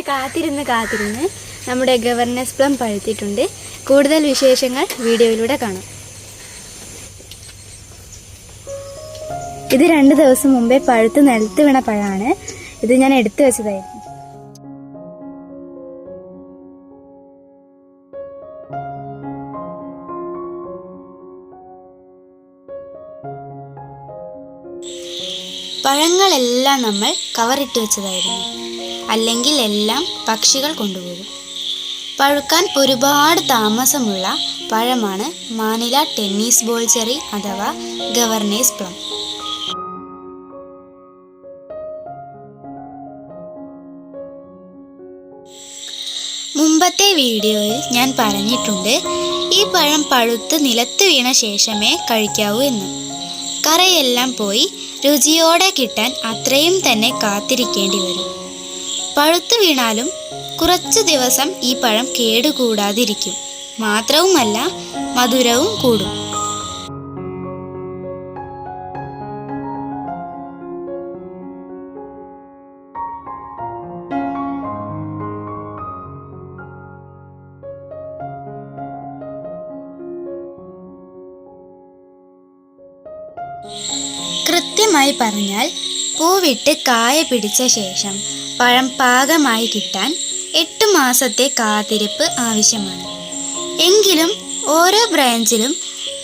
കാത്തിരുന്ന് നമ്മുടെ governance plum പഴുത്തിട്ടുണ്ട്. കൂടുതൽ വിശേഷങ്ങൾ വീഡിയോയിലൂടെ കാണാം. ഇത് 2 ദിവസം മുമ്പേ പഴുത്ത് നിലത്ത് വീണ പഴമാണ്. ഇത് ഞാൻ എടുത്തു വെച്ചതായിരുന്നു. പഴങ്ങളെല്ലാം നമ്മൾ കവറിട്ട് വെച്ചതായിരുന്നു, അല്ലെങ്കിൽ എല്ലാം പക്ഷികൾ കൊണ്ടുപോകും. പഴുക്കാൻ ഒരുപാട് താമസമുള്ള പഴമാണ് മാനില ടെന്നീസ് ബോൾ ചെറി അഥവാ ഗവർണേഴ്സ് പ്ലം. മുമ്പത്തെ വീഡിയോയിൽ ഞാൻ പറഞ്ഞിട്ടുണ്ട്, ഈ പഴം പഴുത്ത് നിലത്ത് വീണ ശേഷമേ കഴിക്കാവൂ എന്ന്. കറയെല്ലാം പോയി രുചിയോടെ കിട്ടാൻ അത്രയും തന്നെ കാത്തിരിക്കേണ്ടി വരും. പഴുത്തു വീണാലും കുറച്ചു ദിവസം ഈ പഴം കേടുകൂടാതിരിക്കും. മാത്രവുമല്ല, മധുരവും കൂടും. കൃത്യമായി പറഞ്ഞാൽ പൂവിട്ട് കായ പിടിച്ച ശേഷം പഴം പാകമായി കിട്ടാൻ 8 മാസത്തെ കാത്തിരിപ്പ് ആവശ്യമാണ്. എങ്കിലും ഓരോ ബ്രാഞ്ചിലും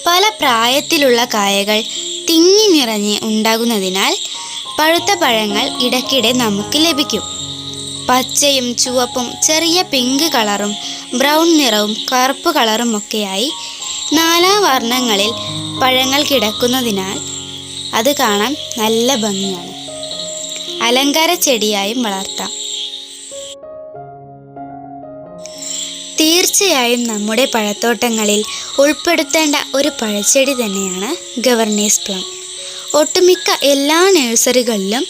പല പ്രായത്തിലുള്ള കായകൾ തിങ്ങി നിറഞ്ഞ് ഉണ്ടാകുന്നതിനാൽ പഴുത്ത പഴങ്ങൾ ഇടയ്ക്കിടെ നമുക്ക് ലഭിക്കും. പച്ചയും ചുവപ്പും ചെറിയ പിങ്ക് കളറും ബ്രൗൺ നിറവും കറുപ്പ് കളറുമൊക്കെയായി നാനാവർണ്ണങ്ങളിൽ പഴങ്ങൾ കിടക്കുന്നതിനാൽ അത് കാണാൻ നല്ല ഭംഗിയാണ്. അലങ്കാര ചെടിയായും വളർത്താം. തീർച്ചയായും നമ്മുടെ പഴത്തോട്ടങ്ങളിൽ ഉൾപ്പെടുത്തേണ്ട ഒരു പഴച്ചെടി തന്നെയാണ് ഗവർണേഴ്സ് പ്ലം. ഒട്ടുമിക്ക എല്ലാ നഴ്സറികളിലും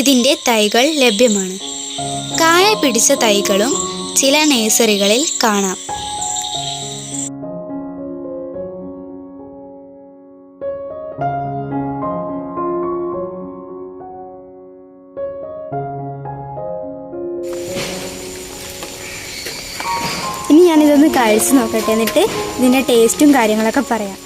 ഇതിൻ്റെ തൈകൾ ലഭ്യമാണ്. കായ പിടിച്ച തൈകളും ചില നഴ്സറികളിൽ കാണാം. ഇനി ഞാനിതൊന്ന് കഴിച്ച് നോക്കട്ടെ, എന്നിട്ട് ഇതിൻ്റെ ടേസ്റ്റും കാര്യങ്ങളൊക്കെ പറയാം.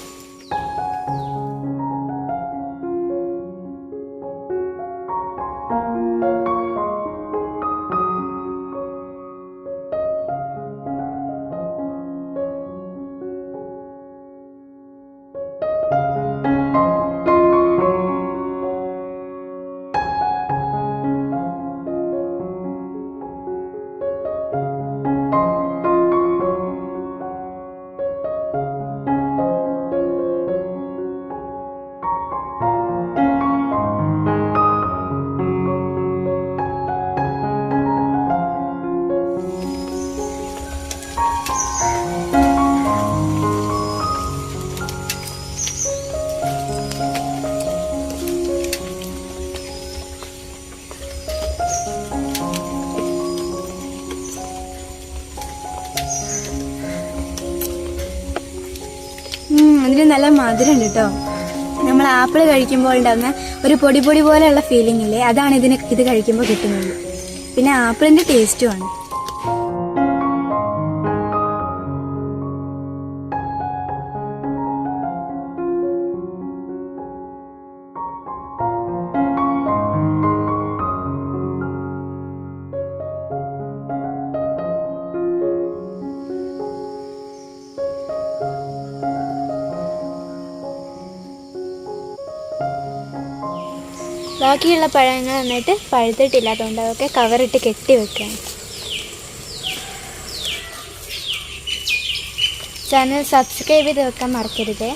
അതിന് നല്ല മധുരമുണ്ട് കേട്ടോ. നമ്മൾ ആപ്പിൾ കഴിക്കുമ്പോൾ ഉണ്ടാകുന്ന ഒരു പൊടി പോലെയുള്ള ഫീലിംഗ് ഇല്ലേ, അതാണ് ഇത് കഴിക്കുമ്പോൾ കിട്ടുന്നത്. പിന്നെ ആപ്പിളിൻ്റെ ടേസ്റ്റുമാണ്. ബാക്കിയുള്ള പഴങ്ങൾ നന്നായിട്ട് പഴുത്തിട്ടില്ലാത്തതുകൊണ്ട് അതൊക്കെ കവറിട്ട് കെട്ടി വെക്കുകയാണ്. ചാനൽ സബ്സ്ക്രൈബ് ചെയ്ത് വെക്കാൻ മറക്കരുത്.